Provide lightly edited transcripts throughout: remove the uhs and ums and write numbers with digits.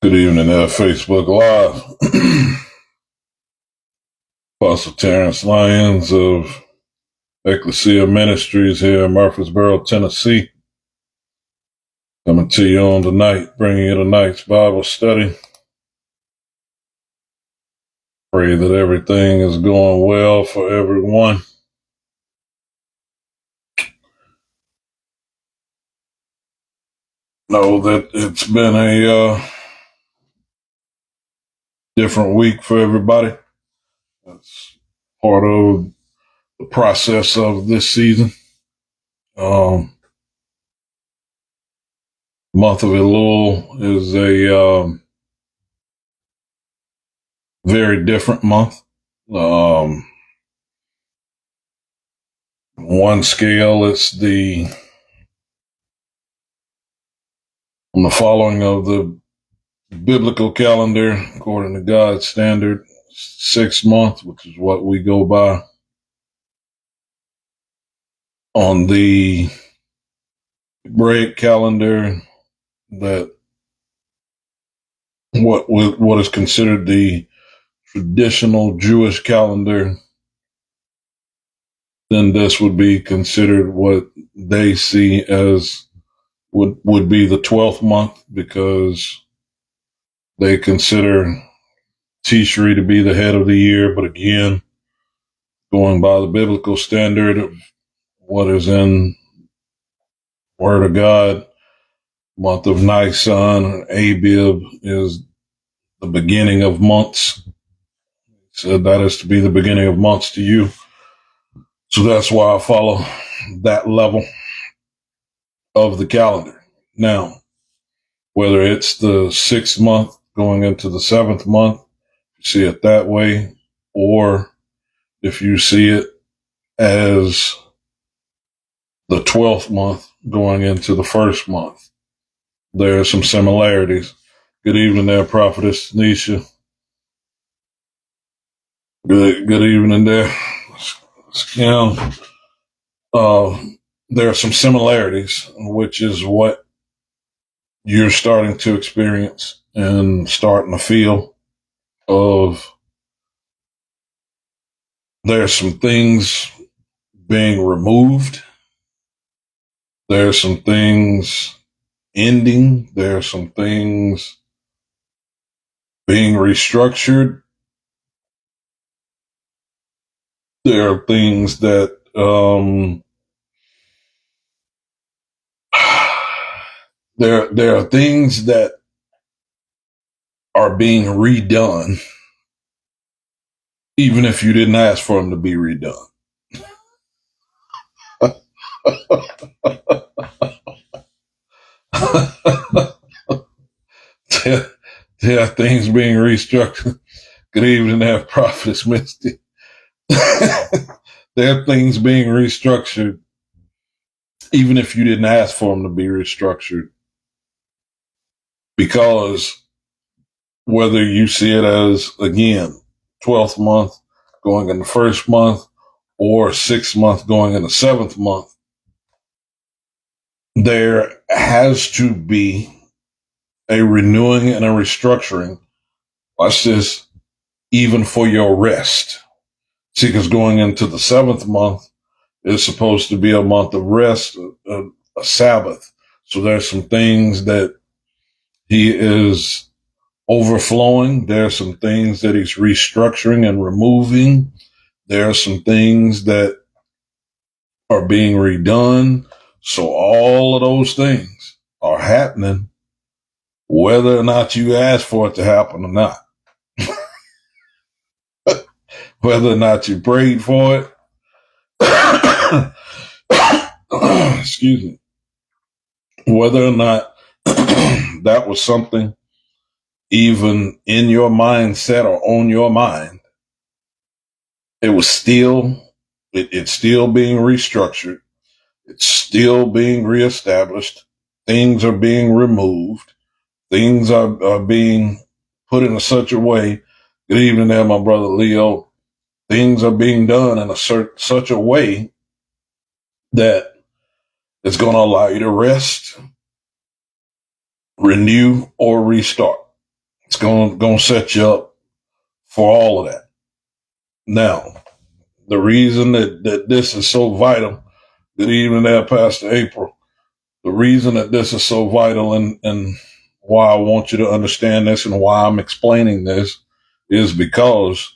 Good evening there, Facebook Live. Apostle Terrence Lyons of Ecclesia Ministries here in Murfreesboro, Tennessee. Coming to you on tonight, bringing you tonight's Bible study. Pray that everything is going well for everyone. Know that it's been a different week for everybody. That's part of the process of this season. Month of Elul is a very different month. One scale, it's on the following of the biblical calendar, according to God's standard, 6 month, which is what we go by. On the Hebraic calendar, that what is considered the traditional Jewish calendar, then this would be considered what they see as would be the 12th month, because they consider Tishri to be the head of the year. But again, going by the biblical standard of what is in Word of God, month of Nisan, Abib, is the beginning of months. So that is to be the beginning of months to you. So that's why I follow that level of the calendar. Now, whether it's the 6th month going into the 7th month, you see it that way, or if you see it as the 12th month going into the 1st month, there are some similarities. Good evening there, Prophetess Nisha. Good evening there, Kim. There are some similarities, which is what you're starting to experience and starting to feel of. There are some things being removed. There are some things ending. There are some things being restructured. There are things that there are things that are being redone, even if you didn't ask for them to be redone. there are things being restructured. Good evening, there, Prophetess Misty. There are things being restructured, even if you didn't ask for them to be restructured, because whether you see it as, again, 12th month going in the 1st month, or 6th month going in the 7th month, there has to be a renewing and a restructuring. Watch this, even for your rest. See, because going into the 7th month is supposed to be a month of rest, a Sabbath. So there's some things that he is overflowing. There are some things that he's restructuring and removing. There are some things that are being redone. So all of those things are happening, whether or not you ask for it to happen or not. Whether or not you prayed for it. Excuse me. Whether or not that was something even in your mindset or on your mind, it was it's still being restructured. It's still being reestablished. Things are being removed. Things are being put in such a way. Good evening there, my brother Leo. Things are being done in such a way that it's going to allow you to rest, renew, or restart. gonna set you up for all of that. Now, the reason that this is so vital, good evening there, Pastor April. The reason that this is so vital and why I want you to understand this and why I'm explaining this is because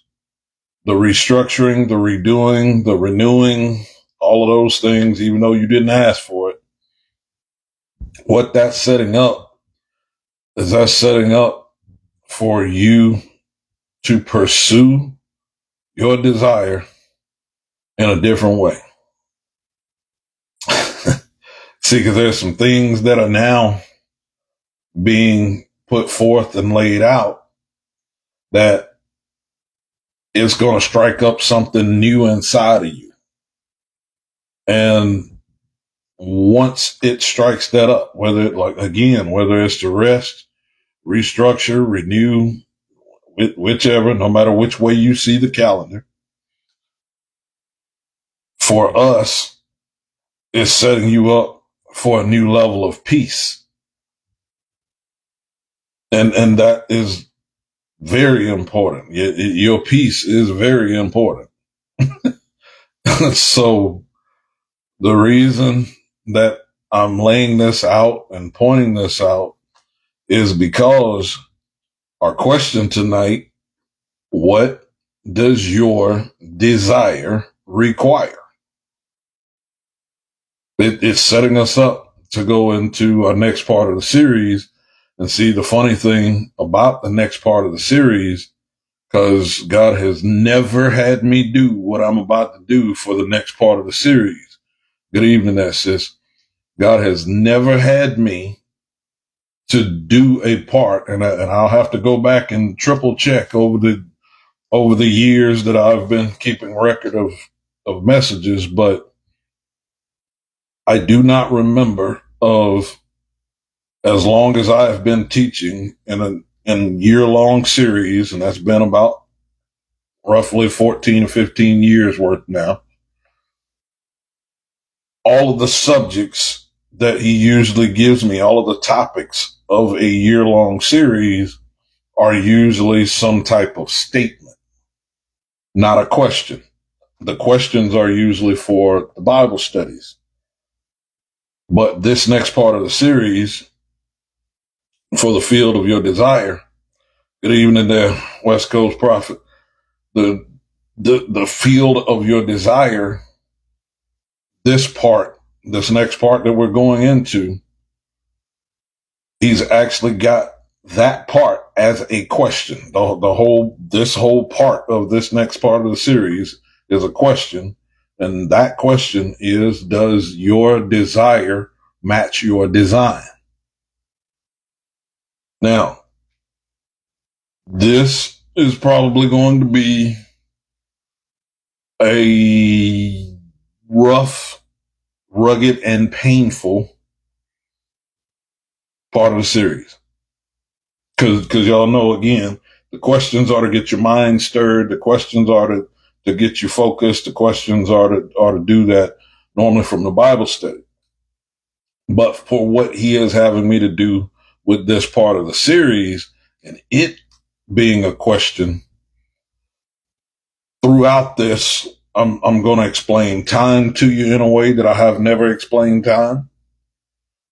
the restructuring, the redoing, the renewing, all of those things, even though you didn't ask for it, what that's setting up is that's setting up for you to pursue your desire in a different way. See, because there's some things that are now being put forth and laid out that it's going to strike up something new inside of you. And once it strikes that up, whether it's to rest, restructure, renew, whichever, no matter which way you see the calendar, for us, it's setting you up for a new level of peace. And that is very important. Your peace is very important. So the reason that I'm laying this out and pointing this out is because our question tonight, what does your desire require? It's setting us up to go into our next part of the series and see the funny thing about the next part of the series, because God has never had me do what I'm about to do for the next part of the series. Good evening, there, sis. God has never had me to do a part, and I'll have to go back and triple check over the years that I've been keeping record of messages, but I do not remember of, as long as I have been teaching in a year-long series, and that's been about roughly 14 or 15 years worth now, all of the subjects that he usually gives me, all of the topics of a year-long series are usually some type of statement, not a question. The questions are usually for the Bible studies. But this next part of the series, for the field of your desire, good evening there, West Coast Prophet, the field of your desire, this next part that we're going into, he's actually got that part as a question. This whole part of this next part of the series is a question. And that question is, does your desire match your design? Now, this is probably going to be a rough, rugged, and painful part of the series. Because y'all know, again, the questions are to get your mind stirred. The questions are to get you focused. The questions are to do that normally from the Bible study. But for what he is having me to do with this part of the series, and it being a question, throughout this, I'm going to explain time to you in a way that I have never explained time.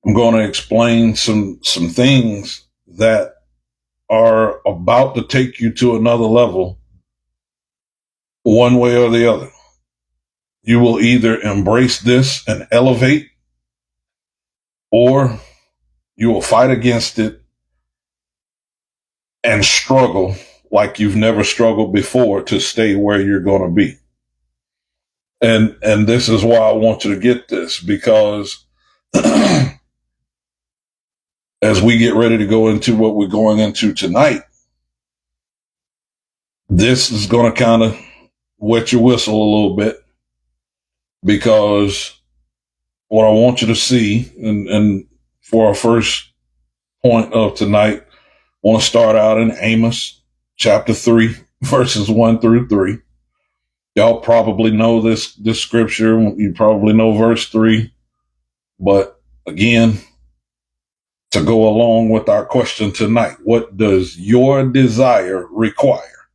I'm going to explain some things that are about to take you to another level, one way or the other. You will either embrace this and elevate, or you will fight against it and struggle like you've never struggled before to stay where you're going to be. And this is why I want you to get this, because as we get ready to go into what we're going into tonight, this is going to kind of wet your whistle a little bit, because what I want you to see, and for our first point of tonight, I want to start out in Amos chapter 3, verses 1 through 3. Y'all probably know this scripture. You probably know verse 3. But again, to go along with our question tonight. What does your desire require?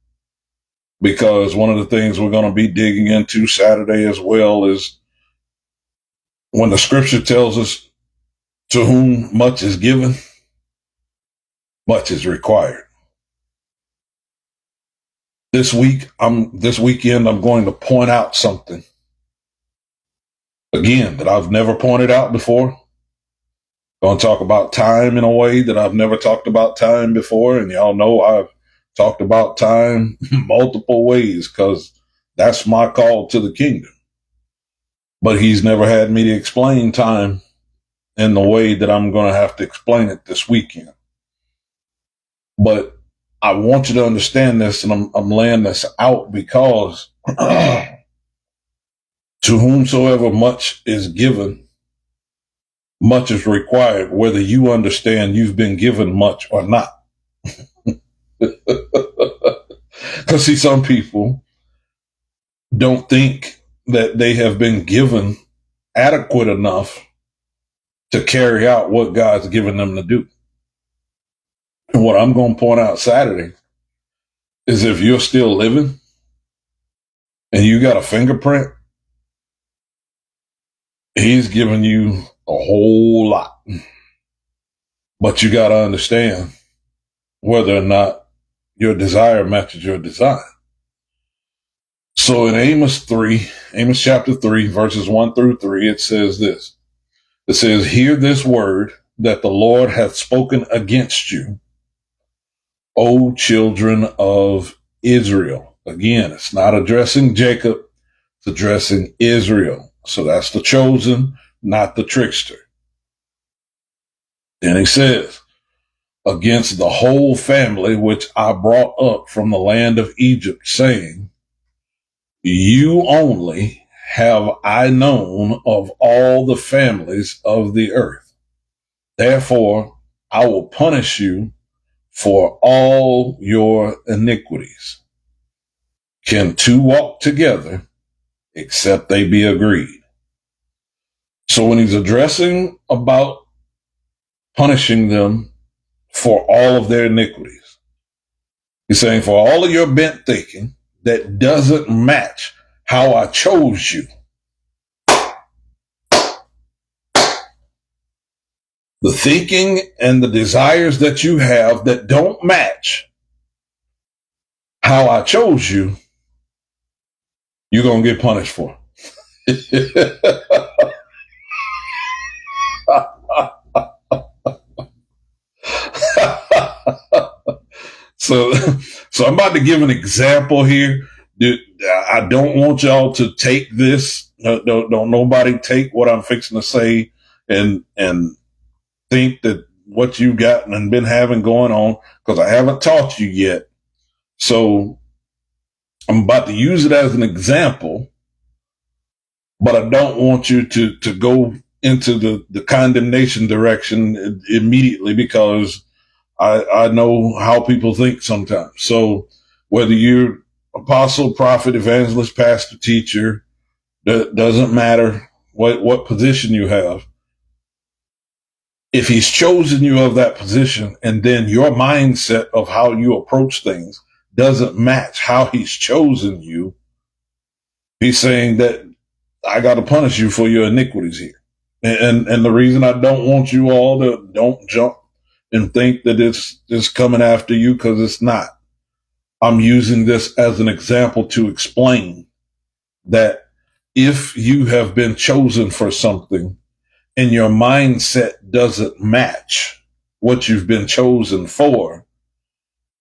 Because one of the things we're going to be digging into Saturday as well is when the scripture tells us to whom much is given, much is required. This weekend, I'm going to point out something again that I've never pointed out before. Going to talk about time in a way that I've never talked about time before. And y'all know I've talked about time multiple ways because that's my call to the kingdom. But he's never had me to explain time in the way that I'm going to have to explain it this weekend. But I want you to understand this, and I'm laying this out because to whomsoever much is given, much is required, whether you understand you've been given much or not. Because see, some people don't think that they have been given adequate enough to carry out what God's given them to do. And what I'm going to point out Saturday is if you're still living and you got a fingerprint, he's giving you a whole lot. But you got to understand whether or not your desire matches your design. So in Amos chapter 3, verses 1 through 3, it says this. It says, "Hear this word that the Lord hath spoken against you, O children of Israel." Again, it's not addressing Jacob, it's addressing Israel. So that's the chosen, not the trickster. Then he says, "Against the whole family which I brought up from the land of Egypt, saying, you only have I known of all the families of the earth. Therefore, I will punish you for all your iniquities. Can two walk together except they be agreed?" So when he's addressing about punishing them for all of their iniquities, he's saying for all of your bent thinking that doesn't match how I chose you. The thinking and the desires that you have that don't match how I chose you, you're going to get punished for. So I'm about to give an example here. I don't want y'all to take this. Don't nobody take what I'm fixing to say and think that what you got and been having going on, because I haven't taught you yet. So I'm about to use it as an example, but I don't want you to go into the condemnation direction immediately, because I know how people think sometimes. So whether you're apostle, prophet, evangelist, pastor, teacher, doesn't matter what position you have. If he's chosen you of that position and then your mindset of how you approach things doesn't match how he's chosen you, he's saying that I got to punish you for your iniquities here. And the reason I don't want you all to don't jump and think that it's just coming after you, because it's not. I'm using this as an example to explain that if you have been chosen for something and your mindset doesn't match what you've been chosen for,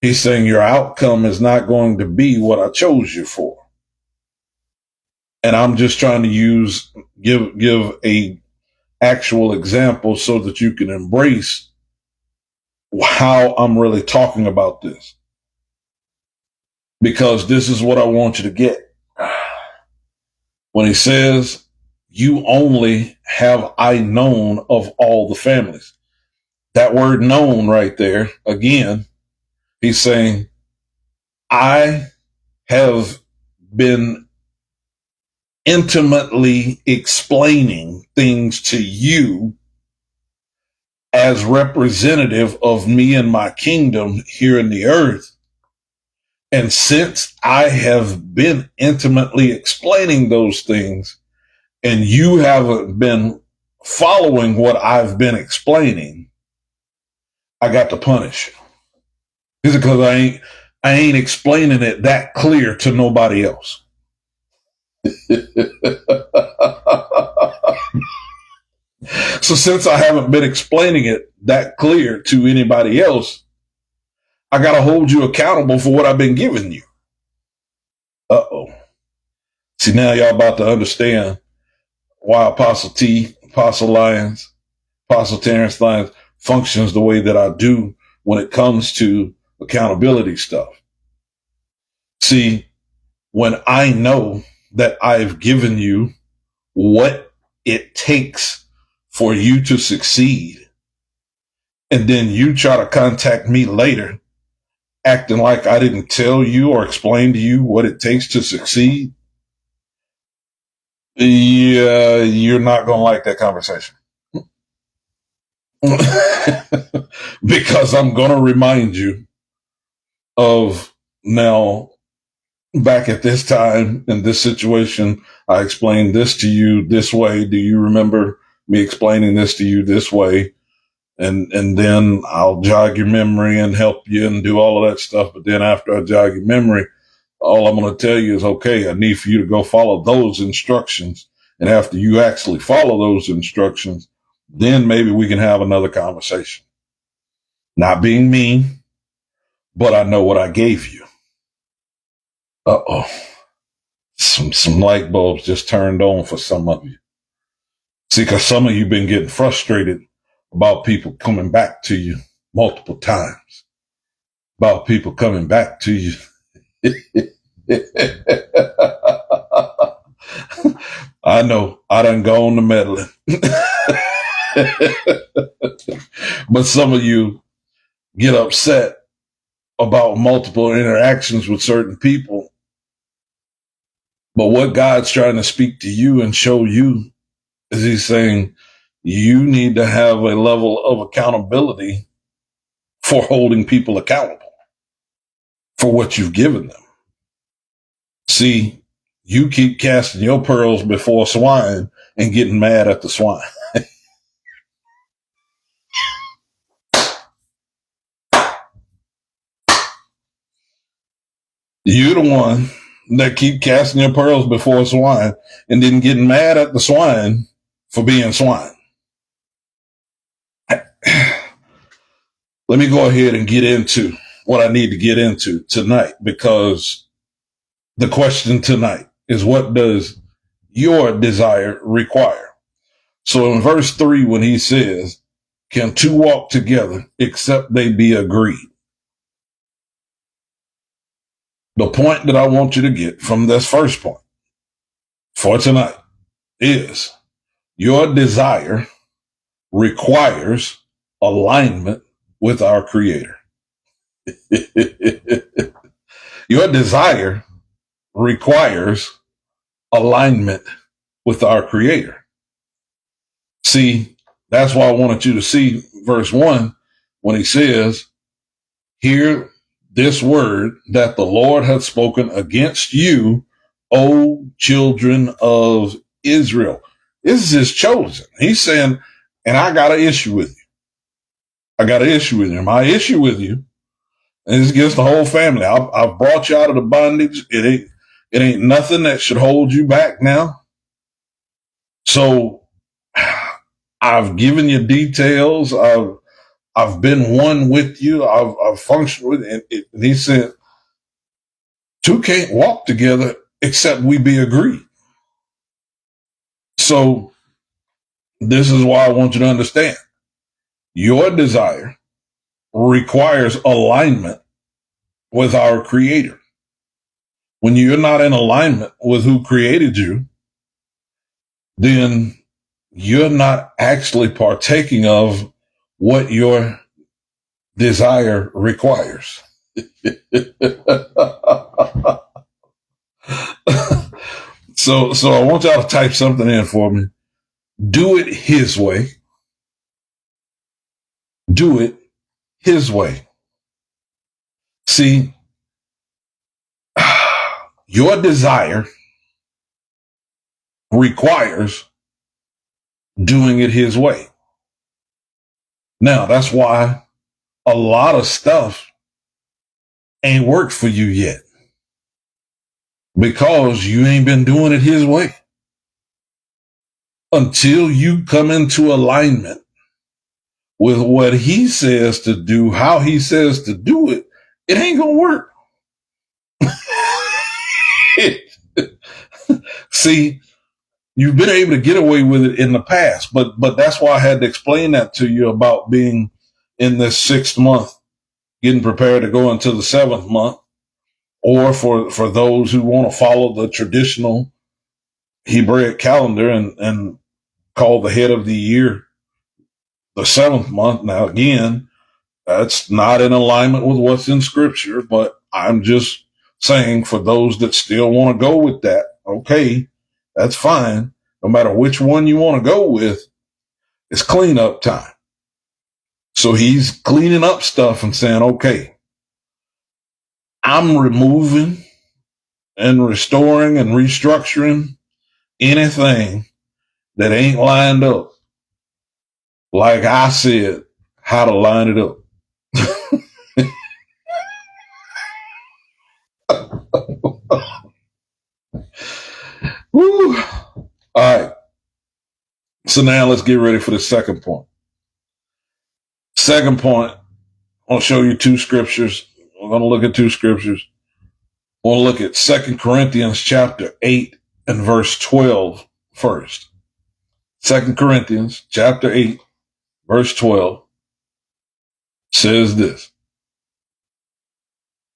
he's saying your outcome is not going to be what I chose you for. And I'm just trying to give a actual example so that you can embrace how I'm really talking about this. Because this is what I want you to get. When he says, you only have I known of all the families. That word known right there, again, he's saying, I have been intimately explaining things to you as representative of me and my kingdom here in the earth. And since I have been intimately explaining those things and you haven't been following what I've been explaining, I got to punish you. Because I ain't explaining it that clear to nobody else. So since I haven't been explaining it that clear to anybody else, I got to hold you accountable for what I've been giving you. Uh-oh. See, now y'all about to understand why Apostle T, Apostle Lyons, Apostle Terrence Lyons functions the way that I do when it comes to accountability stuff. See, when I know that I've given you what it takes for you to succeed, and then you try to contact me later acting like I didn't tell you or explain to you what it takes to succeed, yeah, you're not going to like that conversation. Because I'm going to remind you of now, back at this time in this situation, I explained this to you this way. Do you remember me explaining this to you this way? And then I'll jog your memory and help you and do all of that stuff. But then after I jog your memory, all I'm going to tell you is, okay, I need for you to go follow those instructions. And after you actually follow those instructions, then maybe we can have another conversation. Not being mean, but I know what I gave you. Uh-oh. Some light bulbs just turned on for some of you. See, because some of you been getting frustrated about people coming back to you multiple times. About people coming back to you. I know, I done gone to meddling. But some of you get upset about multiple interactions with certain people. But what God's trying to speak to you and show you is he's saying you need to have a level of accountability for holding people accountable for what you've given them. See, you keep casting your pearls before swine and getting mad at the swine. You're the one that keep casting your pearls before swine and then getting mad at the swine for being swine. Let me go ahead and get into what I need to get into tonight, because the question tonight is, what does your desire require? So in verse 3, when he says, can two walk together except they be agreed? The point that I want you to get from this first point for tonight is your desire requires alignment with our Creator. Your desire requires alignment with our Creator. See, that's why I wanted you to see verse 1 when he says, hear this word that the Lord hath spoken against you, O children of Israel. This is his chosen. He's saying, and I got an issue with you. I got an issue with you. My issue with you is against the whole family. I've brought you out of the bondage. It ain't nothing that should hold you back now. So I've given you details. I've been one with you. I've functioned with it. And he said, two can't walk together except we be agreed. So this is why I want you to understand. Your desire requires alignment with our Creator. When you're not in alignment with who created you, then you're not actually partaking of what your desire requires. So I want y'all to type something in for me. Do it his way. do it his way. See, your desire requires doing it his way. Now, that's why a lot of stuff ain't worked for you yet, because you ain't been doing it his way. Until you come into alignment with what he says to do, how he says to do it, it ain't gonna work. See, you've been able to get away with it in the past, but that's why I had to explain that to you about being in this 6th month, getting prepared to go into the 7th month, or for those who want to follow the traditional Hebraic calendar and call the head of the year the 7th month. Now, again, that's not in alignment with what's in scripture, but I'm just saying for those that still want to go with that, okay, that's fine. No matter which one you want to go with, it's cleanup time. So he's cleaning up stuff and saying, okay, I'm removing and restoring and restructuring anything that ain't lined up like I said how to line it up. Woo. All right. So now let's get ready for the second point. Second point, I'll show you 2 scriptures. We're going to look at 2 scriptures. We'll look at 2 Corinthians chapter 8 and verse 12 first. 2 Corinthians chapter 8, verse 12 says this.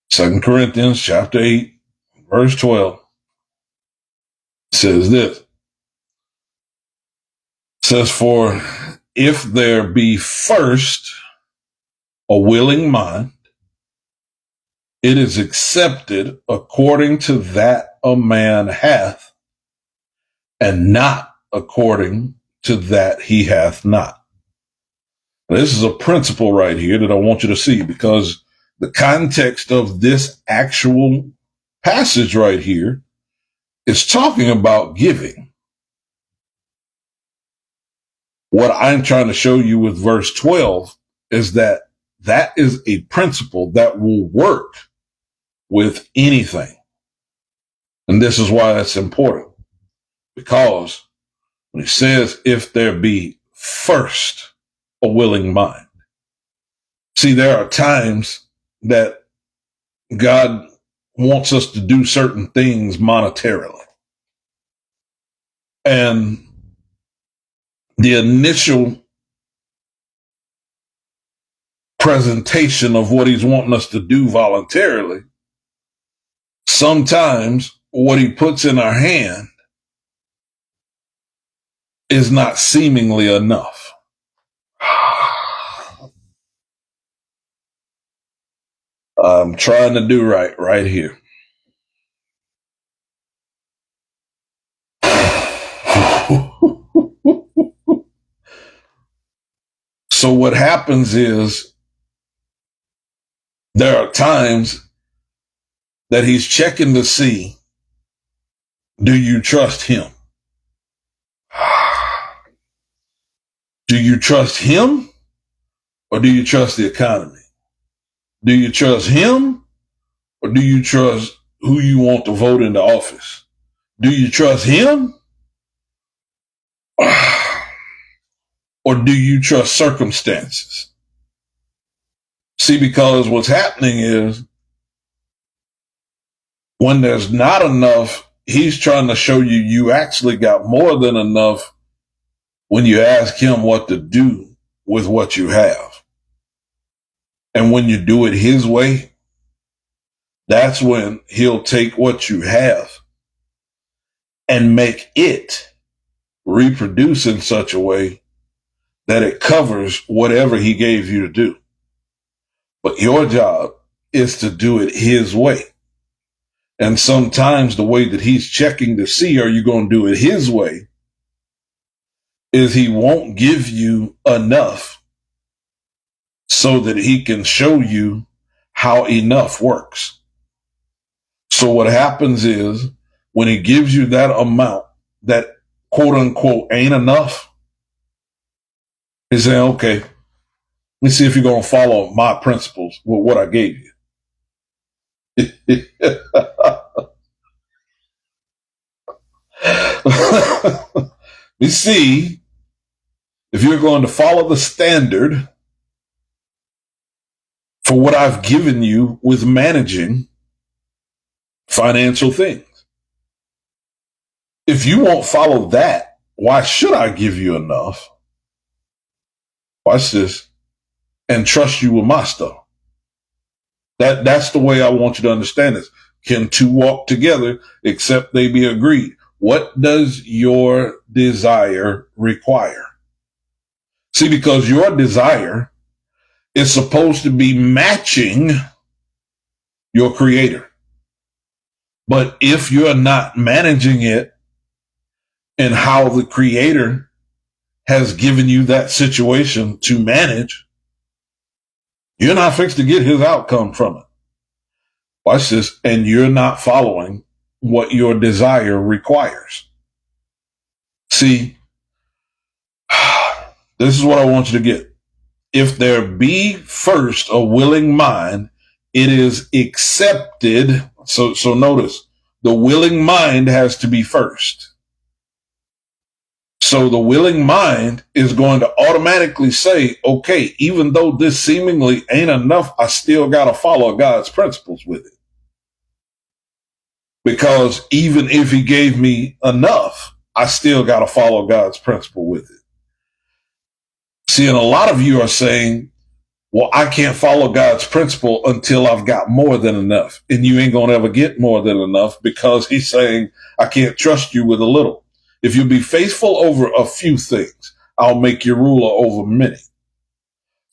2 Corinthians chapter 8, verse 12 says this. It says, for if there be first a willing mind, it is accepted according to that a man hath, and not according to that he hath not. This is a principle right here that I want you to see, because the context of this actual passage right here is talking about giving. What I'm trying to show you with verse 12 is that that is a principle that will work with anything. And this is why it's important, because when it says, if there be first a willing mind. See, there are times that God wants us to do certain things monetarily. And the initial presentation of what he's wanting us to do voluntarily, sometimes what he puts in our hand is not seemingly enough. I'm trying to do right here. So what happens is there are times that he's checking to see, do you trust him? Do you trust him, or do you trust the economy? Do you trust him, or do you trust who you want to vote into office? Do you trust him, or do you trust circumstances? See, because what's happening is when there's not enough, he's trying to show you you actually got more than enough when you ask him what to do with what you have. And when you do it his way, that's when he'll take what you have and make it reproduce in such a way that it covers whatever he gave you to do. But your job is to do it his way. And sometimes the way that he's checking to see, are you going to do it his way, is he won't give you enough so that he can show you how enough works. So what happens is when he gives you that amount that quote unquote ain't enough, he's saying, okay, let me see if you're going to follow my principles with what I gave you. You see if you're going to follow the standard for what I've given you with managing financial things. If you won't follow that, why should I give you enough? Watch this. And trust you with my stuff. That's the way I want you to understand this. Can two walk together except they be agreed? What does your desire require? See, because your desire is supposed to be matching your creator. But if you're not managing it and how the creator has given you that situation to manage, you're not fixed to get his outcome from it. Watch this. And you're not following what your desire requires. See, this is what I want you to get. If there be first a willing mind, it is accepted. So notice, the willing mind has to be first. So the willing mind is going to automatically say, okay, even though this seemingly ain't enough, I still got to follow God's principles with it. Because even if he gave me enough, I still got to follow God's principle with it. See, and a lot of you are saying, well, I can't follow God's principle until I've got more than enough. And you ain't going to ever get more than enough because he's saying, I can't trust you with a little. If you be faithful over a few things, I'll make you ruler over many.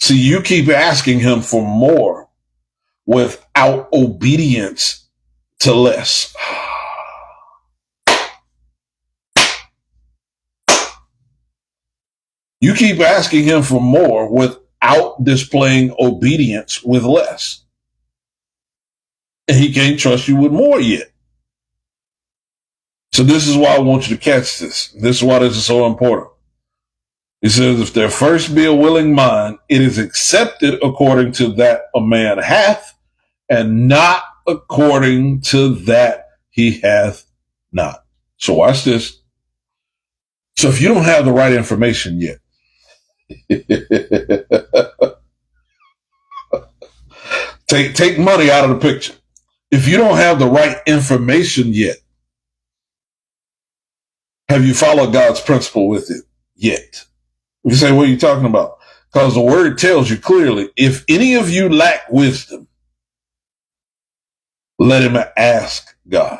See, you keep asking him for more without obedience to less. You keep asking him for more without displaying obedience with less. And he can't trust you with more yet. So this is why I want you to catch this. This is why this is so important. He says, if there first be a willing mind, it is accepted according to that a man hath, and not according to that he hath not. So watch this. So if you don't have the right information yet, take money out of the picture. If you don't have the right information yet, have you followed God's principle with it yet? You say, what are you talking about? Because the word tells you clearly, if any of you lack wisdom, let him ask God.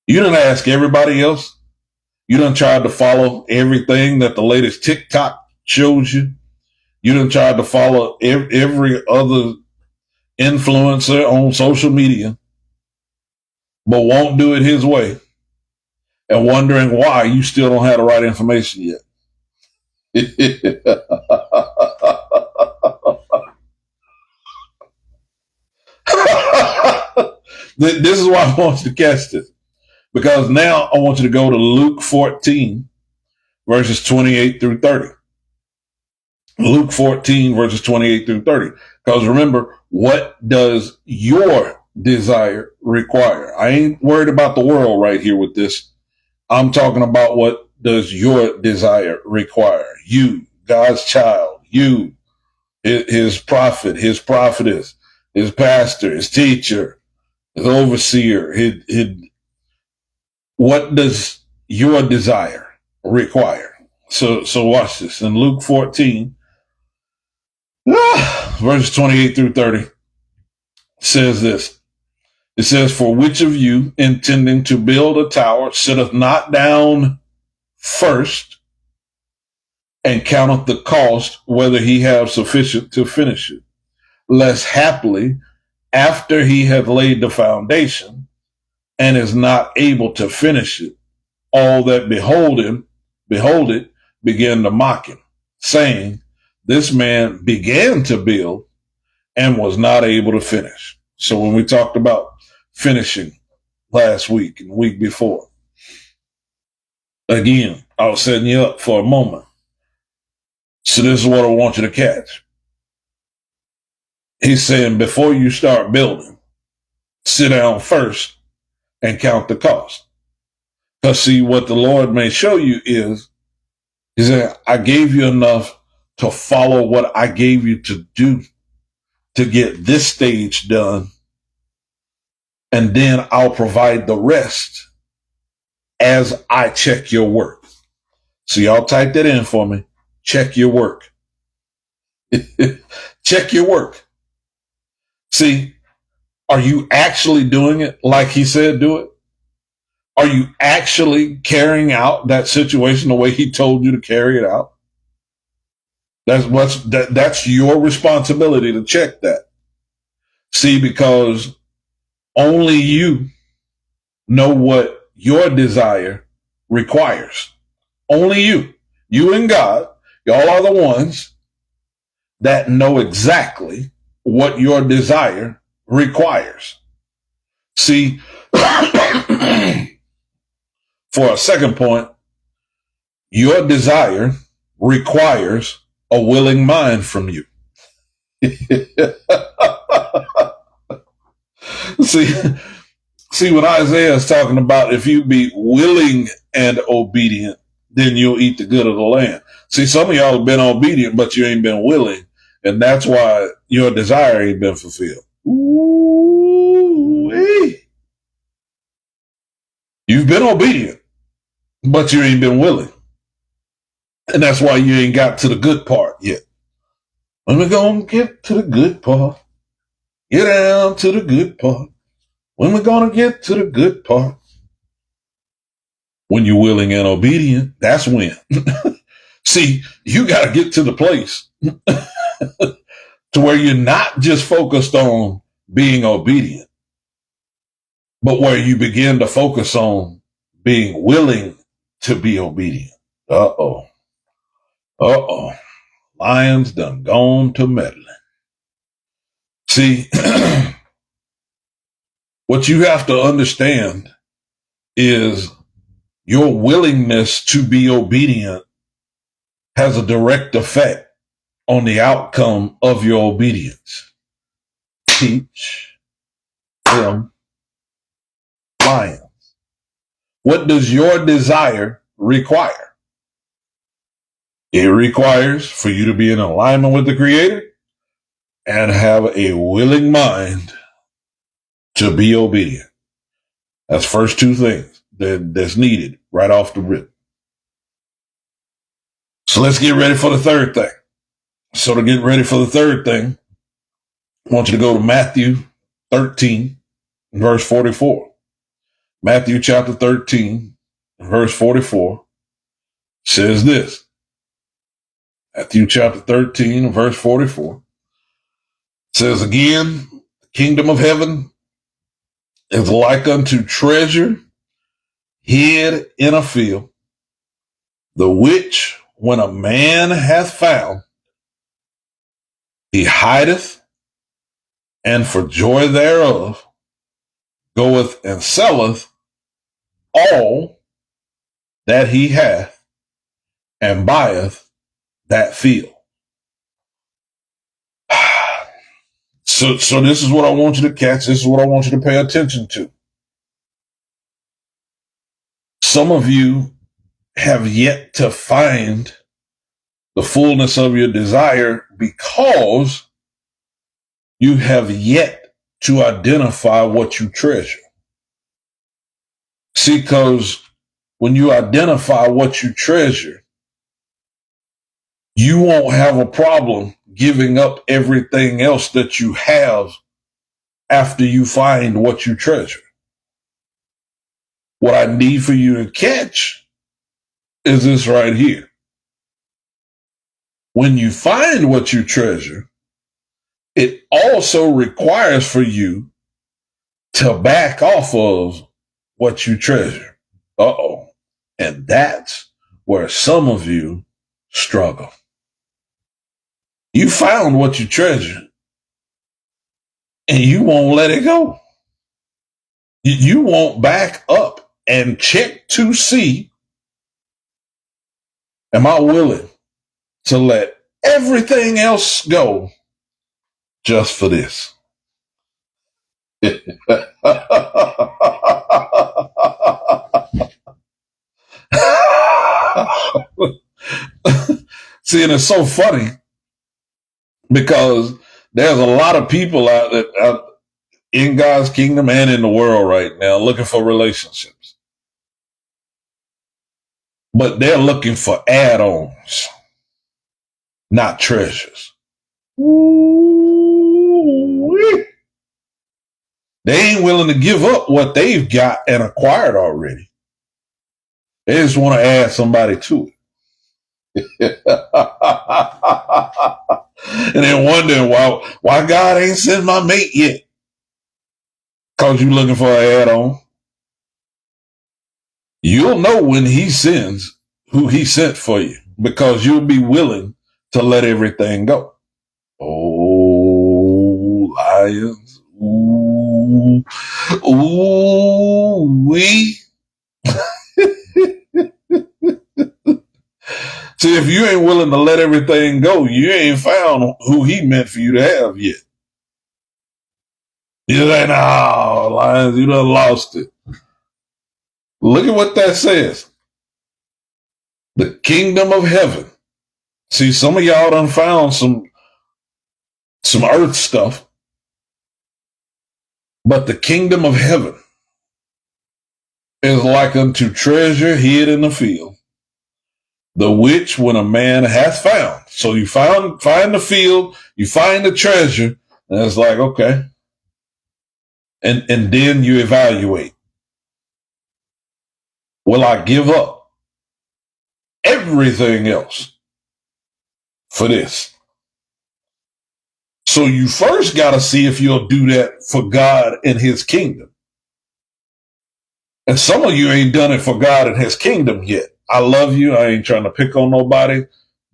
You didn't ask everybody else. You done tried to follow everything that the latest TikTok shows you. You done tried to follow every other influencer on social media, but won't do it his way, and wondering why you still don't have the right information yet. This is why I want you to catch this. Because now I want you to go to Luke 14, verses 28 through 30. Luke 14, verses 28 through 30. Because remember, what does your desire require? I ain't worried about the world right here with this. I'm talking about what does your desire require? You, God's child, you, his prophet, his prophetess, his pastor, his teacher, his overseer, what does your desire require? So watch this. In Luke 14, verses 28 through 30, says this. It says, for which of you, intending to build a tower, sitteth not down first and counteth the cost, whether he have sufficient to finish it, lest haply, after he hath laid the foundation, and is not able to finish it, all that behold it, begin to mock him, saying, this man began to build and was not able to finish. So when we talked about finishing last week and the week before, again, I was setting you up for a moment. So this is what I want you to catch. He's saying before you start building, sit down first and count the cost. Because see, what the Lord may show you is, he said, I gave you enough to follow what I gave you to do to get this stage done. And then I'll provide the rest as I check your work. So y'all type that in for me. Check your work. Check your work. See, are you actually doing it like he said do it? Are you actually carrying out that situation the way he told you to carry it out? That's your responsibility to check that. See, because only you know what your desire requires. Only you and God, y'all are the ones that know exactly what your desire requires. See, for a second point, your desire requires a willing mind from you. See, when Isaiah is talking about if you be willing and obedient, then you'll eat the good of the land. See, some of y'all have been obedient, but you ain't been willing. And that's why your desire ain't been fulfilled. Ooh-wee. You've been obedient, but you ain't been willing. And that's why you ain't got to the good part yet. When we gonna get to the good part? Get down to the good part. When we gonna get to the good part? When you're willing and obedient, that's when. See, you got to get to the place to where you're not just focused on being obedient, but where you begin to focus on being willing to be obedient. Uh-oh. Lions done gone to meddling. See, what you have to understand is your willingness to be obedient has a direct effect on the outcome of your obedience. Teach them lions. What does your desire require? It requires for you to be in alignment with the Creator and have a willing mind to be obedient. That's first two things that's needed right off the rip. So let's get ready for the third thing. So to get ready for the third thing, I want you to go to Matthew 13, verse 44. Matthew chapter 13, verse 44 says this. Matthew chapter 13, verse 44 says again, the kingdom of heaven is like unto treasure hid in a field, the which when a man hath found, he hideth, and for joy thereof goeth and selleth all that he hath, and buyeth that field. So this is what I want you to catch. This is what I want you to pay attention to. Some of you have yet to find the fullness of your desire because you have yet to identify what you treasure. See, because when you identify what you treasure, you won't have a problem giving up everything else that you have after you find what you treasure. What I need for you to catch is this right here. When you find what you treasure, it also requires for you to back off of what you treasure. Uh-oh. And that's where some of you struggle. You found what you treasure and you won't let it go. You won't back up and check to see, am I willing to let everything else go just for this? See, and it's so funny because there's a lot of people out in God's kingdom and in the world right now looking for relationships, but they're looking for add-ons, not treasures. Ooh-wee. They ain't willing to give up what they've got and acquired already. They just want to add somebody to it. And then wondering why God ain't sent my mate yet. Cause you looking for an add-on. You'll know when he sends who he sent for you because you'll be willing to let everything go. Oh, lions. Ooh, ooh, we. See, if you ain't willing to let everything go, you ain't found who he meant for you to have yet. You're like, no, lions, you done lost it. Look at what that says. The kingdom of heaven. See, some of y'all done found some earth stuff, but the kingdom of heaven is like unto treasure hid in the field, the which when a man hath found. So you find the field, you find the treasure, and it's like, okay. And then you evaluate. Will I give up everything else for this? So you first got to see if you'll do that for God and his kingdom. And some of you ain't done it for God and his kingdom yet. I love you. I ain't trying to pick on nobody,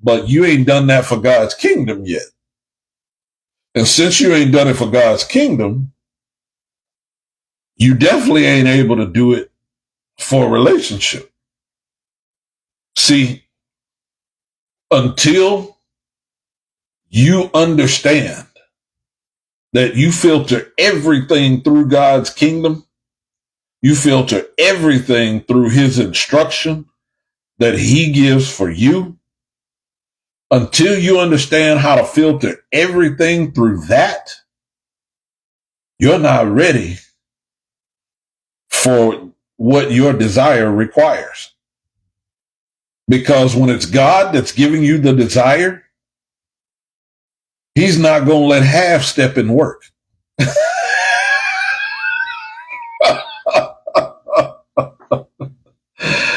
but you ain't done that for God's kingdom yet. And since you ain't done it for God's kingdom, you definitely ain't able to do it for a relationship. See, until you understand that you filter everything through God's kingdom, you filter everything through his instruction that he gives for you. Until you understand how to filter everything through that, you're not ready for what your desire requires. Because when it's God that's giving you the desire, he's not going to let half step in work.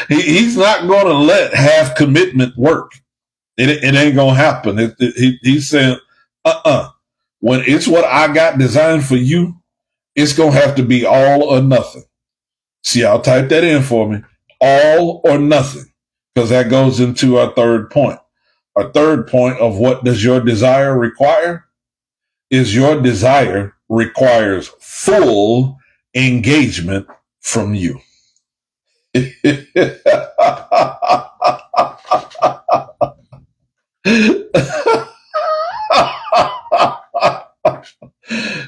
He's not going to let half commitment work. It ain't going to happen. He's saying, when it's what I got designed for you, it's going to have to be all or nothing. See, I'll type that in for me. All or nothing. Because that goes into our third point. Our third point of what does your desire require is your desire requires full engagement from you.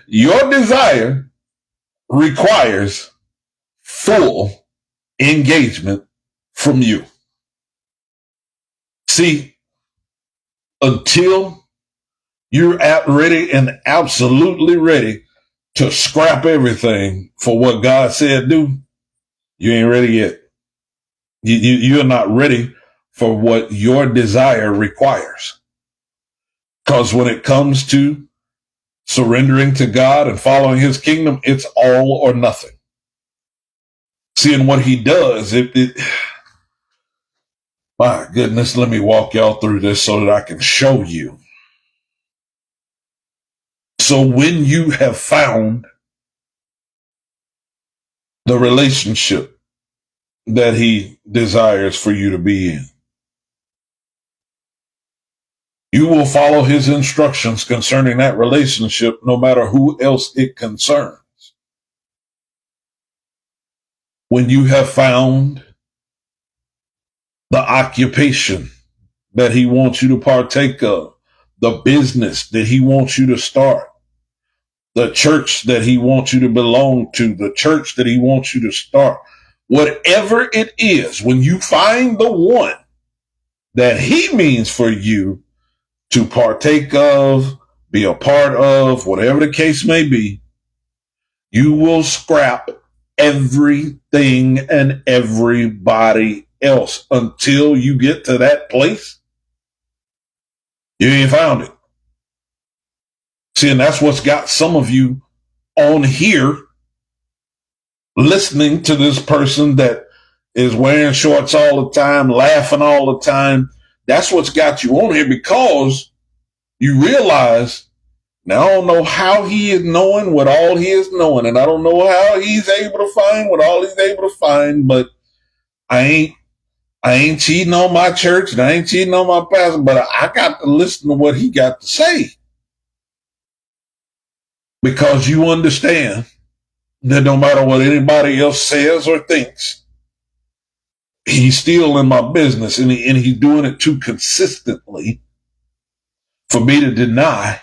Your desire requires full engagement from you. See, until you're ready and absolutely ready to scrap everything for what God said do, you ain't ready yet. You're not ready for what your desire requires. Because when it comes to surrendering to God and following his kingdom, it's all or nothing. Seeing what he does, my goodness, let me walk y'all through this so that I can show you. So when you have found the relationship that he desires for you to be in, You will follow his instructions concerning that relationship, no matter who else it concerns. When you have found the occupation that he wants you to partake of, the business that he wants you to start, the church that he wants you to belong to, the church that he wants you to start, whatever it is, when you find the one that he means for you to partake of, be a part of, whatever the case may be, you will scrap everything and everybody else until you get to that place. You ain't found it. See, and that's what's got some of you on here listening to this person that is wearing shorts all the time, laughing all the time. That's what's got you on here, because you realize, now I don't know how he is knowing what all he is knowing, and I don't know how he's able to find what all he's able to find, but I ain't cheating on my church and I ain't cheating on my pastor, but I got to listen to what he got to say. Because you understand that no matter what anybody else says or thinks, he's still in my business, and he's doing it too consistently for me to deny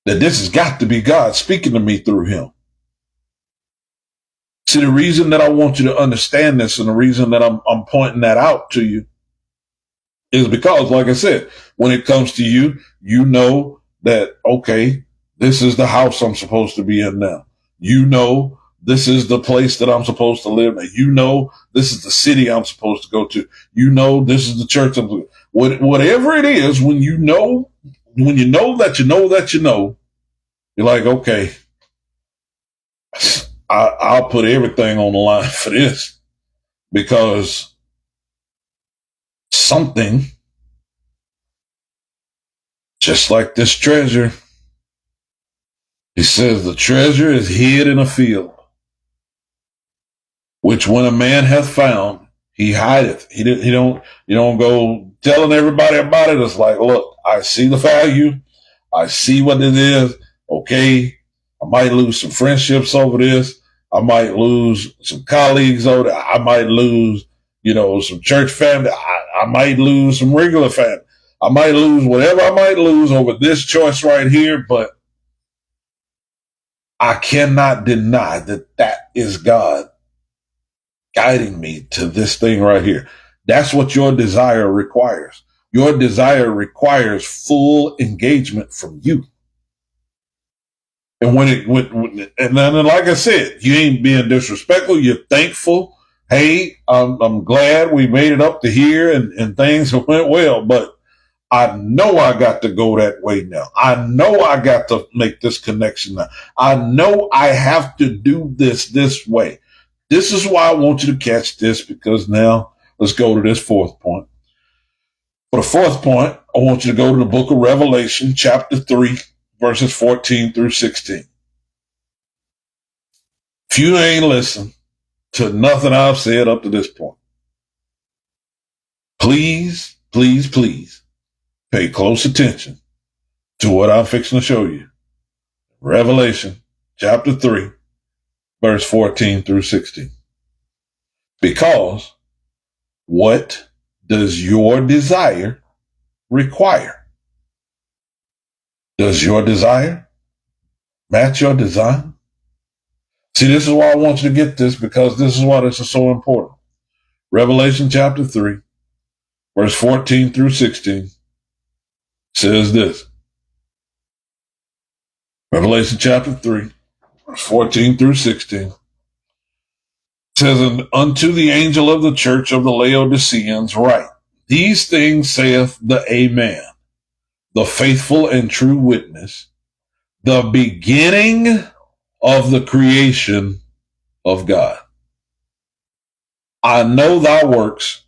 that this has got to be God speaking to me through him. See, the reason that I want you to understand this, and the reason that I'm pointing that out to you, is because, like I said, when it comes to you, you know that, okay, this is the house I'm supposed to be in now. You know, this is the place that I'm supposed to live in. You know, this is the city I'm supposed to go to. You know, this is the church I'm supposed to. Whatever it is, when you know that you know that you know, you're like, okay, I'll put everything on the line for this, because something, just like this treasure, he says the treasure is hid in a field, which when a man hath found, he hideth. You don't go telling everybody about it. It's like, look, I see the value. I see what it is. Okay. I might lose some friendships over this. I might lose some colleagues over it. I might lose, some church family. I might lose some regular family. I might lose whatever I might lose over this choice right here, but I cannot deny that is God guiding me to this thing right here. That's what your desire requires. Your desire requires full engagement from you. And and then, like I said, you ain't being disrespectful. You're thankful. Hey, I'm glad we made it up to here and things went well, but I know I got to go that way now. I know I got to make this connection now. I know I have to do this way. This is why I want you to catch this, because now let's go to this fourth point. For the fourth point, I want you to go to the book of Revelation, chapter 3, verses 14 through 16. If you ain't listened to nothing I've said up to this point, please, please, please pay close attention to what I'm fixing to show you. Revelation, chapter 3, verse 14 through 16. Because what does your desire require? Does your desire match your design? See, this is why I want you to get this, because this is why this is so important. Revelation chapter 3, verse 14 through 16 says this. Revelation chapter 3, verse 14 through 16 says, and unto the angel of the church of the Laodiceans write, these things saith the Amen, the faithful and true witness, the beginning of the creation of God. I know thy works,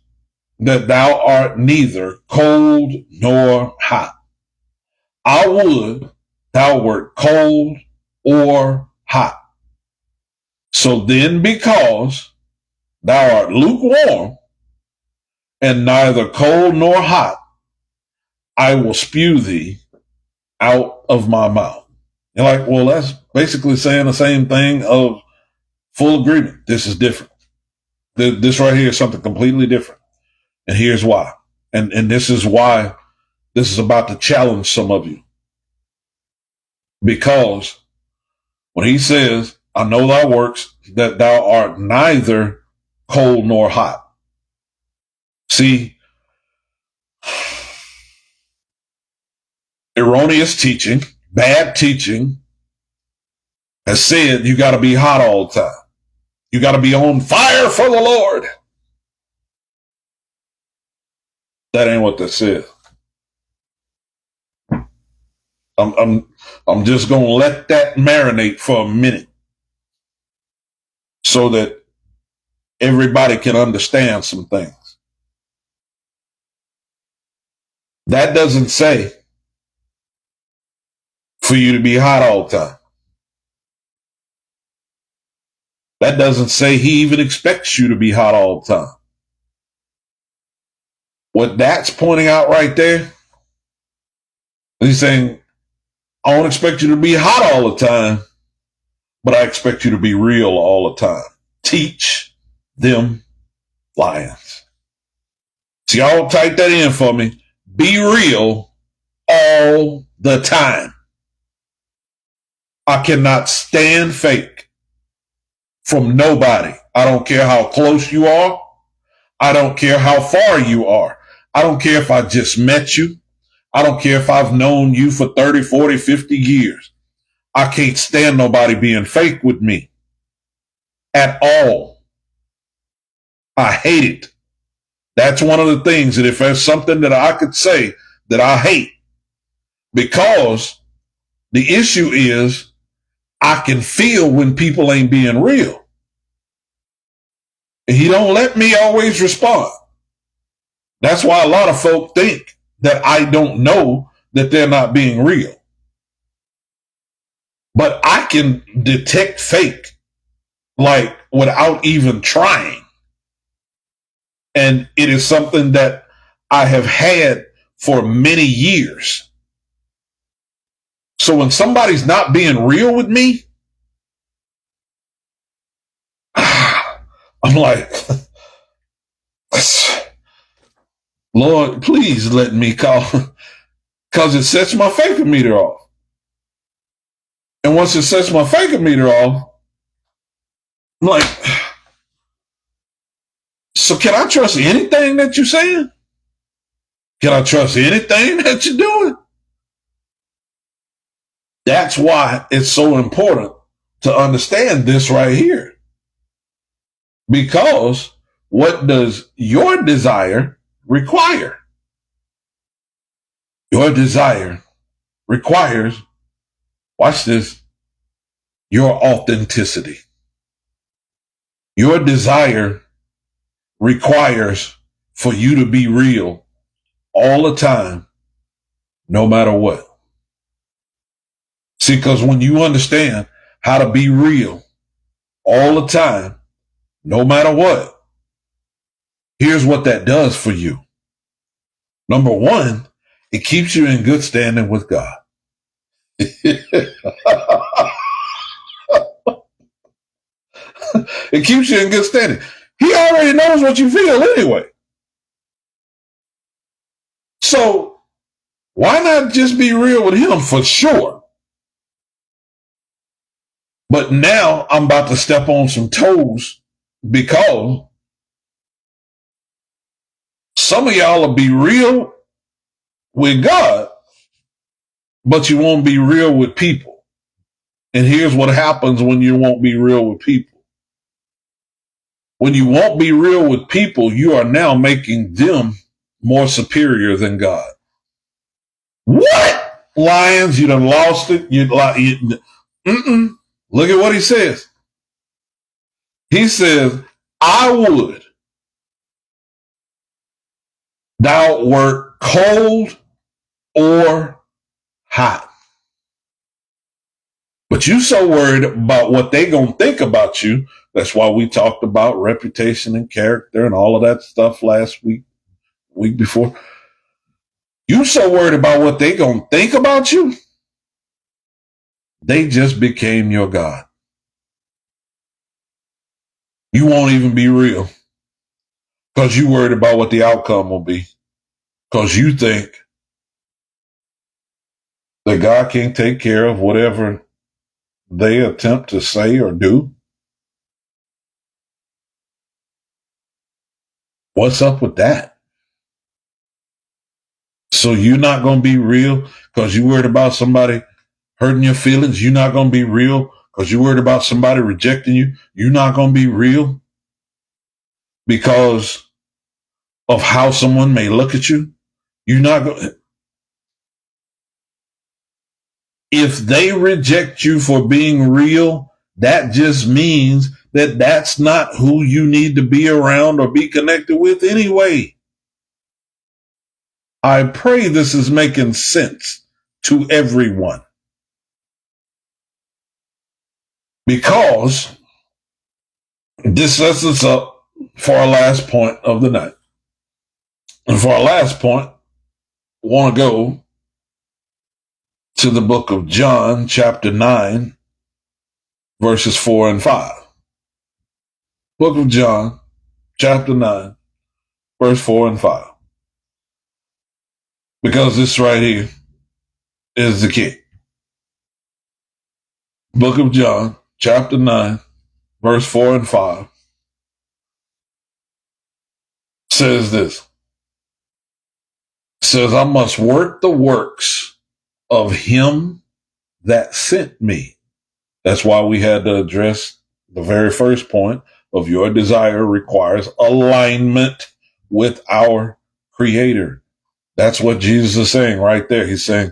that thou art neither cold nor hot. I would thou wert cold or hot. So then, because thou art lukewarm and neither cold nor hot, I will spew thee out of my mouth. You're like, well, that's basically saying the same thing of full agreement. This is different. This right here is something completely different. And here's why. And this is why this is about to challenge some of you. Because when he says, I know thy works, that thou art neither cold nor hot. See, erroneous teaching, bad teaching has said you got to be hot all the time. You got to be on fire for the Lord. That ain't what that says. I'm just going to let that marinate for a minute so that everybody can understand some things. That doesn't say for you to be hot all the time. That doesn't say he even expects you to be hot all the time. What that's pointing out right there, he's saying, I don't expect you to be hot all the time, but I expect you to be real all the time. Teach them lions. So y'all type that in for me. Be real all the time. I cannot stand fake from nobody. I don't care how close you are. I don't care how far you are. I don't care if I just met you. I don't care if I've known you for 30, 40, 50 years. I can't stand nobody being fake with me at all. I hate it. That's one of the things that if there's something that I could say that I hate, because the issue is I can feel when people ain't being real. And he don't let me always respond. That's why a lot of folk think that I don't know that they're not being real. But I can detect fake like without even trying. And it is something that I have had for many years. So when somebody's not being real with me, I'm like, Lord, please let me call, because it sets my faker meter off. And once it sets my faker meter off, I'm like, so can I trust anything that you're saying? Can I trust anything that you're doing? That's why it's so important to understand this right here. Because what does your desire require? Your desire requires, watch this, your authenticity. Your desire requires for you to be real all the time, no matter what. See, because when you understand how to be real all the time, no matter what, here's what that does for you. Number one, it keeps you in good standing with God. It keeps you in good standing. He already knows what you feel anyway. So why not just be real with him for sure? But now I'm about to step on some toes because some of y'all will be real with God, but you won't be real with people. And here's what happens when you won't be real with people. When you won't be real with people, you are now making them more superior than God. What? Lions, you done lost it. Look at what he says. He says, I would thou wert cold or hot. But you so worried about what they gonna think about you. That's why we talked about reputation and character and all of that stuff last week before. You so worried about what they gonna think about you, they just became your God. You won't even be real because you worried about what the outcome will be. Because you think that God can't take care of whatever they attempt to say or do. What's up with that? So you're not going to be real because you worried about somebody hurting your feelings. You're not going to be real because you worried about somebody rejecting you. You're not going to be real because of how someone may look at you. You're not going. If they reject you for being real, that just means that that's not who you need to be around or be connected with anyway. I pray this is making sense to everyone. Because this sets us up for our last point of the night. And for our last point, I want to go to the book of John, chapter 9, verses 4 and 5. Book of John, chapter 9, verse 4 and 5. Because this right here is the key. Book of John, chapter 9, verse 4 and 5 says this. It says, I must work the works of him that sent me. That's why we had to address the very first point of your desire requires alignment with our Creator. That's what Jesus is saying right there. He's saying,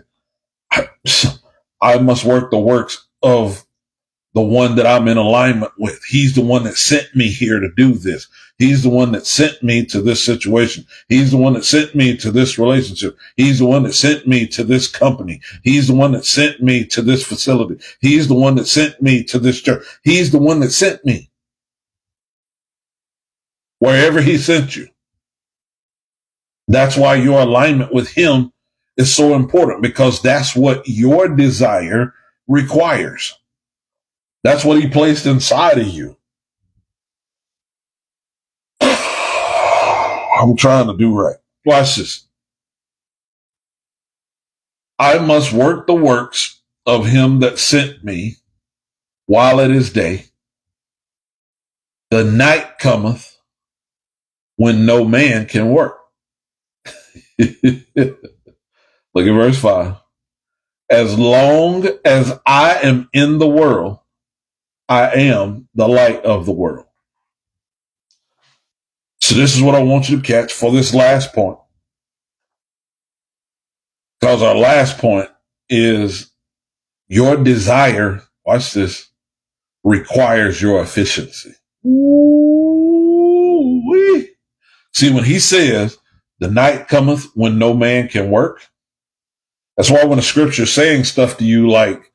I must work the works of the one that I'm in alignment with. He's the one that sent me here to do this. He's the one that sent me to this situation. He's the one that sent me to this relationship. He's the one that sent me to this company. He's the one that sent me to this facility. He's the one that sent me to this church. He's the one that sent me. Wherever he sent you. That's why your alignment with him is so important, because that's what your desire requires. That's what he placed inside of you. I'm trying to do right. Watch this. I must work the works of him that sent me while it is day. The night cometh when no man can work. Look at verse 5. As long as I am in the world, I am the light of the world. So this is what I want you to catch for this last point. Because our last point is your desire, watch this, requires your efficiency. Ooh-wee. See, when he says, the night cometh when no man can work, that's why when the scripture is saying stuff to you like,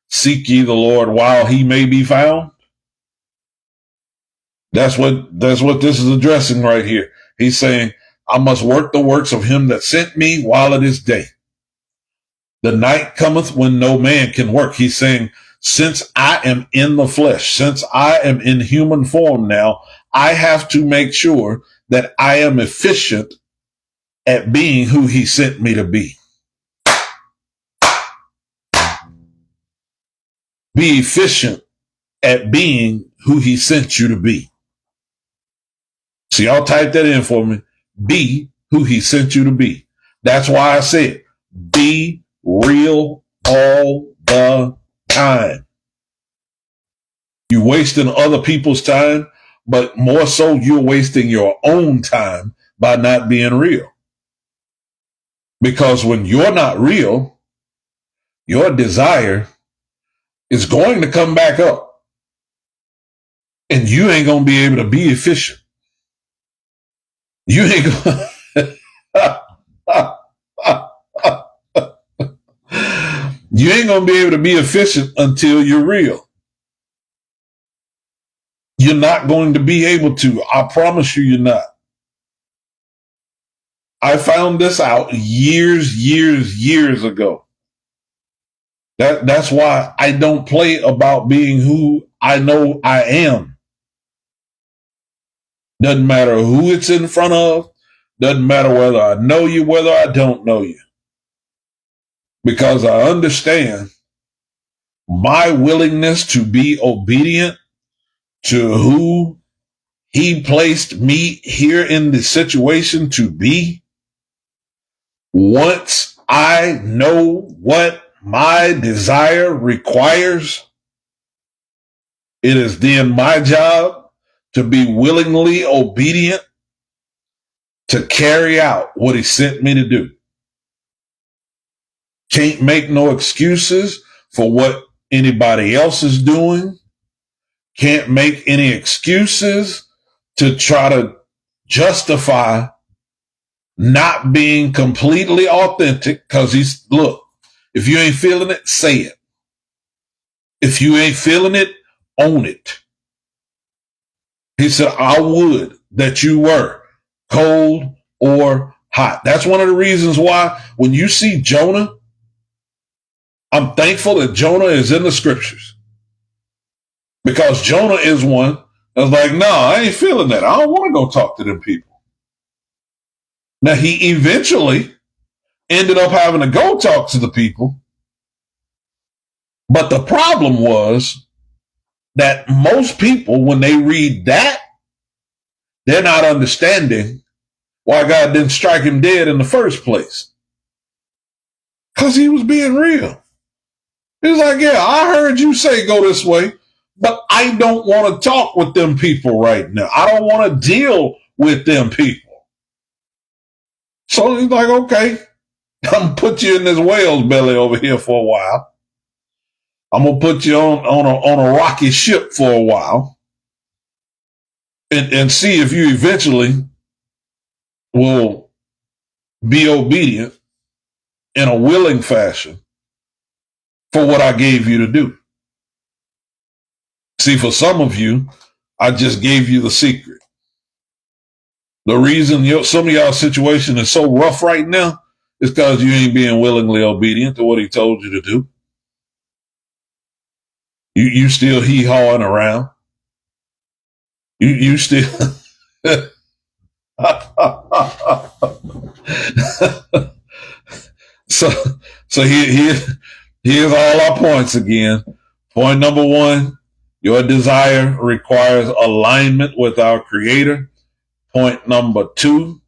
seek ye the Lord while he may be found, that's what this is addressing right here. He's saying, I must work the works of him that sent me while it is day. The night cometh when no man can work. He's saying, since I am in the flesh, since I am in human form now, I have to make sure that I am efficient at being who he sent me to be. Be efficient at being who he sent you to be. So y'all type that in for me. Be who he sent you to be. That's why I said, be real all the time. You're wasting other people's time, but more so you're wasting your own time by not being real. Because when you're not real, your desire is going to come back up. And you ain't going to be able to be efficient. You ain't going you ain't going to be able to be efficient until you're real. You're not going to be able to. I promise you, you're not. I found this out years ago. That's why I don't play about being who I know I am. Doesn't matter who it's in front of. Doesn't matter whether I know you, whether I don't know you. Because I understand my willingness to be obedient to who he placed me here in the situation to be. Once I know what my desire requires, it is then my job to be willingly obedient to carry out what he sent me to do. Can't make no excuses for what anybody else is doing. Can't make any excuses to try to justify not being completely authentic, because look, if you ain't feeling it, say it. If you ain't feeling it, own it. He said, I would that you were cold or hot. That's one of the reasons why when you see Jonah, I'm thankful that Jonah is in the scriptures, because Jonah is one that's like, no, I ain't feeling that. I don't want to go talk to them people. Now, he eventually ended up having to go talk to the people. But the problem was that most people, when they read that, they're not understanding why God didn't strike him dead in the first place. Because he was being real. He was like, yeah, I heard you say go this way, but I don't want to talk with them people right now. I don't want to deal with them people. So he's like, okay, I'm going to put you in this whale's belly over here for a while. I'm going to put you on a rocky ship for a while and see if you eventually will be obedient in a willing fashion for what I gave you to do. See, for some of you, I just gave you the secret. The reason some of y'all situation is so rough right now is because you ain't being willingly obedient to what he told you to do. You still hee-hawing around. You still... so here's all our points again. Point number one, your desire requires alignment with our Creator. Point number two,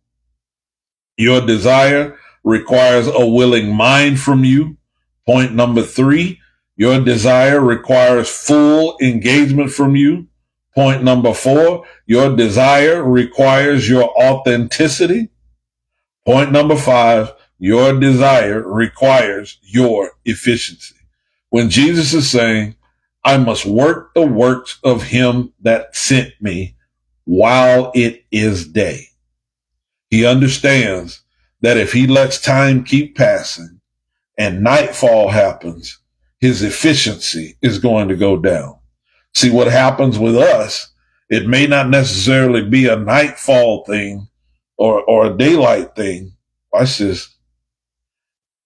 your desire requires a willing mind from you. Point number three, your desire requires full engagement from you. Point number four, your desire requires your authenticity. Point number five, your desire requires your efficiency. When Jesus is saying, I must work the works of him that sent me while it is day, he understands that if he lets time keep passing and nightfall happens, his efficiency is going to go down. See, what happens with us, it may not necessarily be a nightfall thing or a daylight thing. Watch this.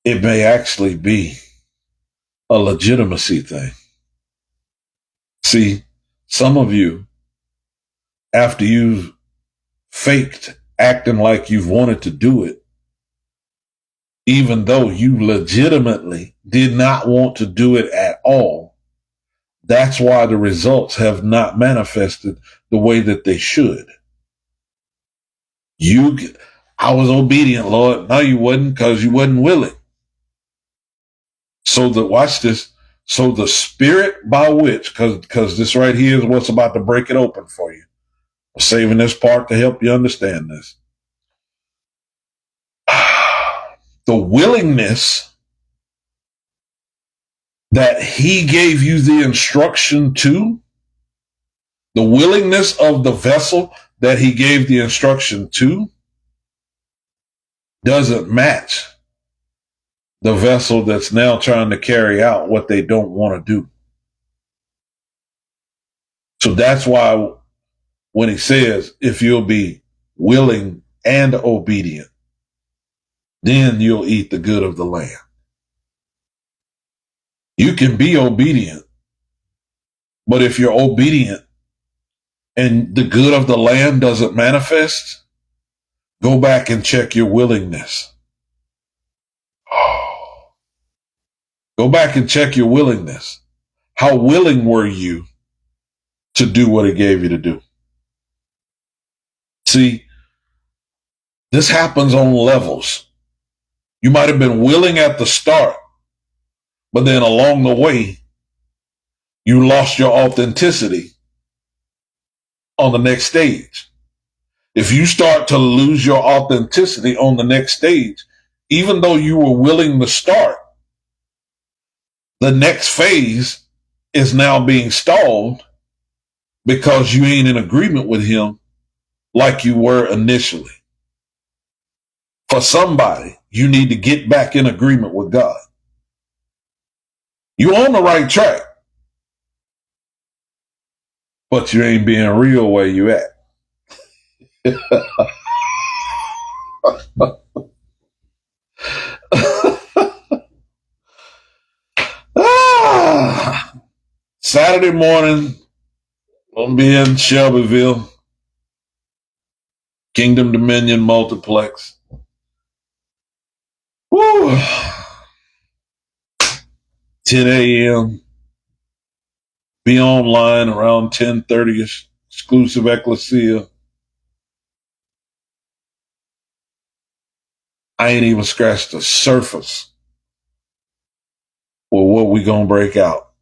It may actually be a legitimacy thing. See, some of you, after you've faked acting like you've wanted to do it, even though you legitimately did not want to do it at all, that's why the results have not manifested the way that they should. I was obedient, Lord. No, you wasn't, because you wasn't willing. Watch this. So the spirit by which, because this right here is what's about to break it open for you. I'm saving this part to help you understand this. The willingness that he gave you the instruction to, the willingness of the vessel that he gave the instruction to, doesn't match the vessel that's now trying to carry out what they don't want to do. So that's why when he says, if you'll be willing and obedient, then you'll eat the good of the land. You can be obedient, but if you're obedient and the good of the land doesn't manifest, go back and check your willingness. Go back and check your willingness. How willing were you to do what he gave you to do? See, this happens on levels. You might have been willing at the start, but then along the way, you lost your authenticity on the next stage. If you start to lose your authenticity on the next stage, even though you were willing to start, the next phase is now being stalled because you ain't in agreement with him like you were initially. For somebody, you need to get back in agreement with God. You're on the right track, but you ain't being real where you at. Saturday morning, I'll be in Shelbyville, Kingdom Dominion Multiplex. Woo! 10 a.m. Be online around 10:30ish. Exclusive Ecclesia. I ain't even scratched the surface with what we gonna break out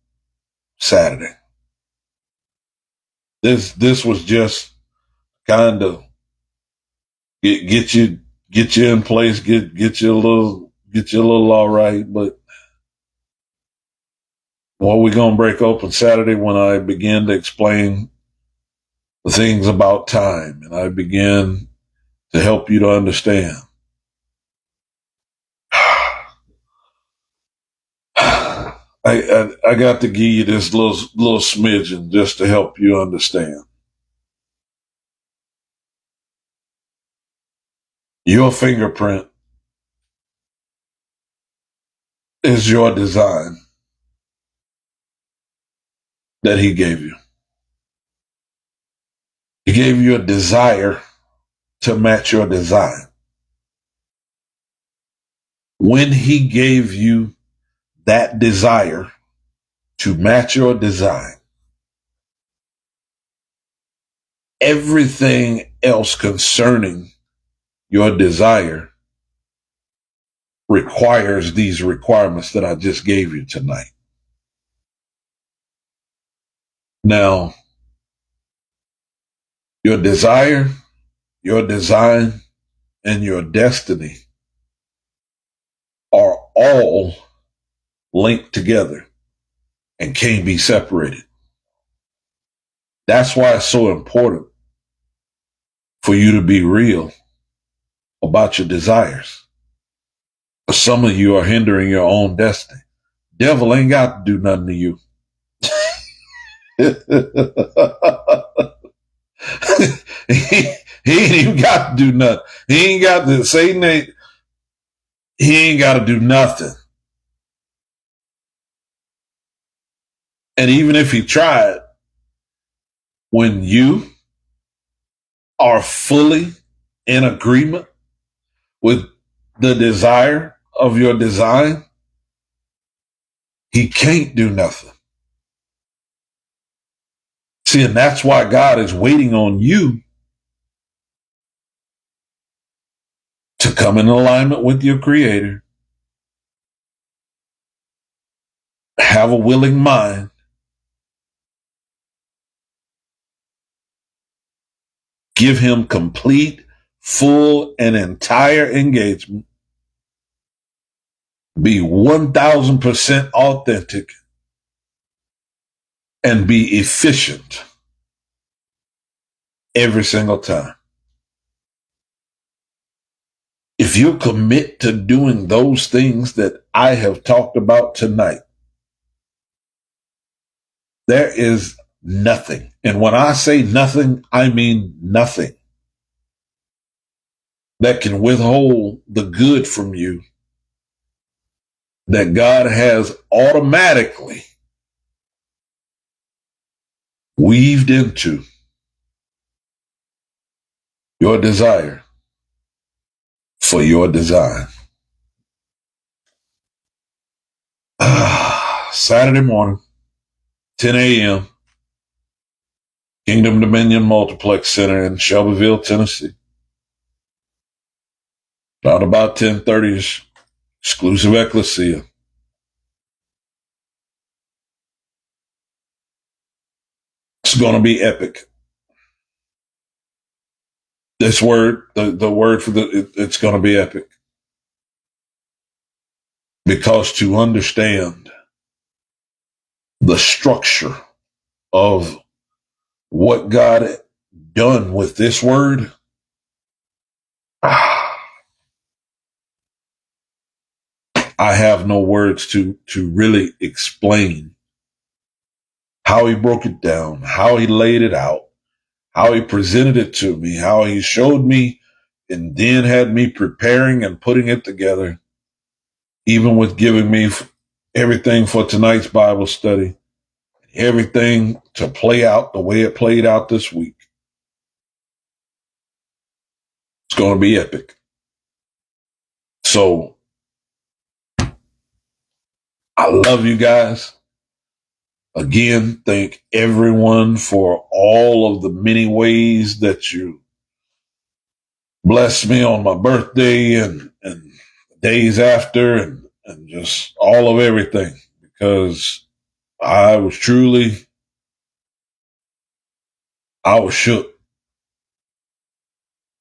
Saturday. This was just kind of get you in place, get you a little all right. But what we gonna break open Saturday when I begin to explain the things about time and I begin to help you to understand. I got to give you this little smidgen just to help you understand. Your fingerprint is your design that he gave you. He gave you a desire to match your design. When he gave you that desire to match your design, everything else concerning your desire requires these requirements that I just gave you tonight. Now, your desire, your design, and your destiny are all linked together and can't be separated. That's why it's so important for you to be real about your desires. Some of you are hindering your own destiny. Devil ain't got to do nothing to you. he ain't even got to do nothing. He ain't got to Satan. He ain't got to do nothing. And even if he tried, when you are fully in agreement with the desire of your design, he can't do nothing. See, and that's why God is waiting on you to come in alignment with your Creator, have a willing mind, give him complete, full, and entire engagement, be 1,000% authentic, and be efficient every single time. If you commit to doing those things that I have talked about tonight, there is nothing. And when I say nothing, I mean nothing that can withhold the good from you that God has automatically weaved into your desire for your design. Saturday morning, 10 a.m., Kingdom Dominion Multiplex Center in Shelbyville, Tennessee. Around about 10:30ish, exclusive ecclesia. It's going to be epic. This word, the word for it's going to be epic. Because to understand the structure of what God done with this word, I have no words to really explain how he broke it down, how he laid it out, how he presented it to me, how he showed me and then had me preparing and putting it together, even with giving me everything for tonight's Bible study, everything to play out the way it played out this week. It's going to be epic. So I love you guys. Again, thank everyone for all of the many ways that you blessed me on my birthday and days after and just all of everything, because I was truly, I was shook.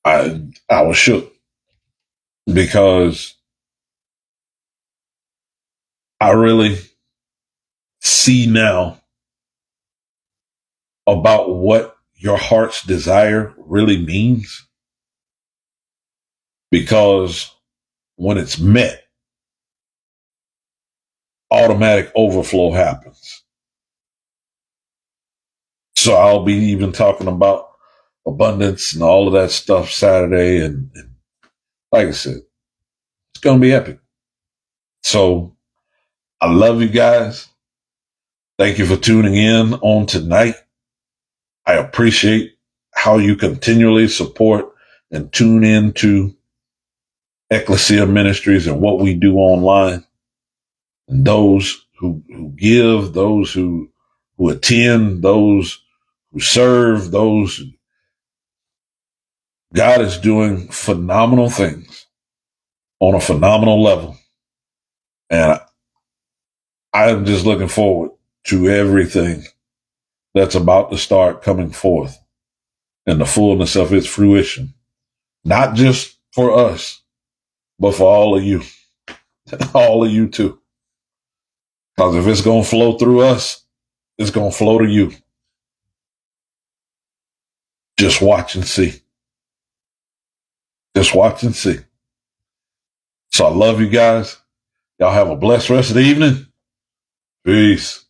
I was shook because I really see now about what your heart's desire really means. Because when it's met, automatic overflow happens. So I'll be even talking about abundance and all of that stuff Saturday. And like I said, it's going to be epic. So I love you guys. Thank you for tuning in on tonight. I appreciate how you continually support and tune into Ecclesia Ministries and what we do online. And those who give, those who attend, those who serve, those God is doing phenomenal things on a phenomenal level. And I'm just looking forward to everything that's about to start coming forth in the fullness of its fruition. Not just for us, but for all of you. All of you too. Because if it's going to flow through us, it's going to flow to you. Just watch and see. Just watch and see. So I love you guys. Y'all have a blessed rest of the evening. Peace.